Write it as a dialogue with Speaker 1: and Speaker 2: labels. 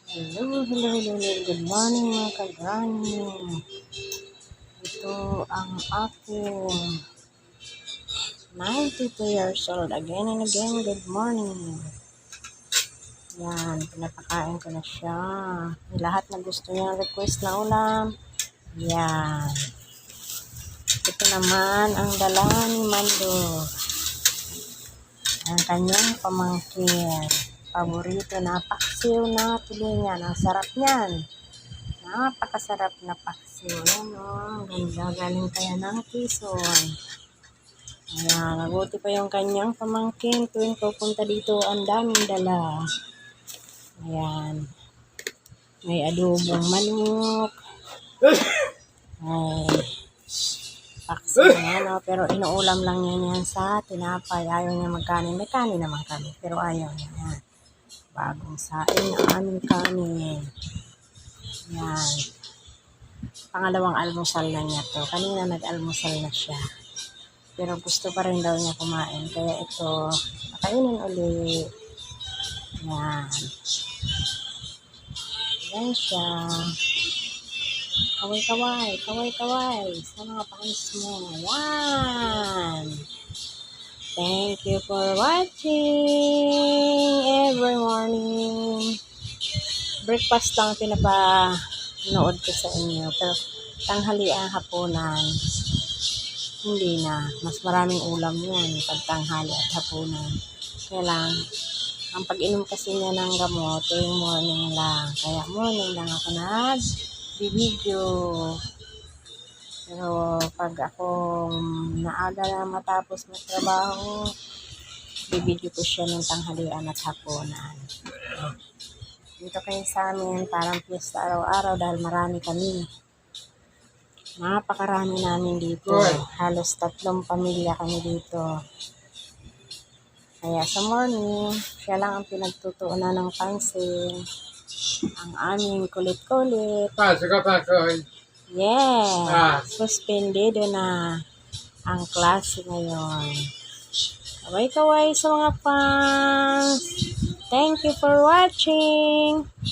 Speaker 1: Hello, hello, hello, hello. Good morning mga ka-granny. Ito ang aking 92 years old. Again and again, good morning. Yan, pinapakain ko na siya. Lahat na gusto niya request na ulam. Yan. Ito naman ang dala ni Mando. Ang kanyang pamangkin. Paborito na paksiw na tulingan. Ang sarap niyan. Napakasarap na paksiw. Yan o. Ganda. Galing kaya ng Quezon. Ayan. Mabuti pa yung kanyang pamangkin. Tuwing pupunta dito, ang daming dala. Ayan. May adobong manok. Ay. Paksiw na, no? Pero inuulam lang niya yan sa tinapay. Ayaw niya magkanin. May kanin naman kami. Pero ayaw niya. Yan. Bagong saing ang aming kanin. Yan. Pangalawang almusal na niya to. Kanina nag-almusal na siya. Pero gusto pa rin daw niya kumain. Kaya ito, nakainin uli. Yan. Yan siya. Kaway-kaway. Kaway-kaway. Sa mga fans mo. Yan. Thank you for watching every morning. Breakfast lang pinapanood ko sa inyo. Pero tanghalian, hapunan, hindi na. Mas maraming ulam yan pag tanghali at hapunan. Kaya lang, ang pag-inom kasi niya ng gamot, yung morning lang. Kaya morning lang ako nag-video. Pero pag ako naaga na matapos magtrabaho, bibidyo ko siya ng tanghalian at hapunan. Dito kayo sa amin, parang piyesta araw-araw dahil marami kami. Napakarami namin dito. Halos 3 pamilya kami dito. Kaya sa morning, siya lang ang pinagtutuunan ng pansin. Ang aming kulit-kulit. Yeah, suspendido na ang klase ngayon. Kaway-kaway sa mga fans. Thank you for watching.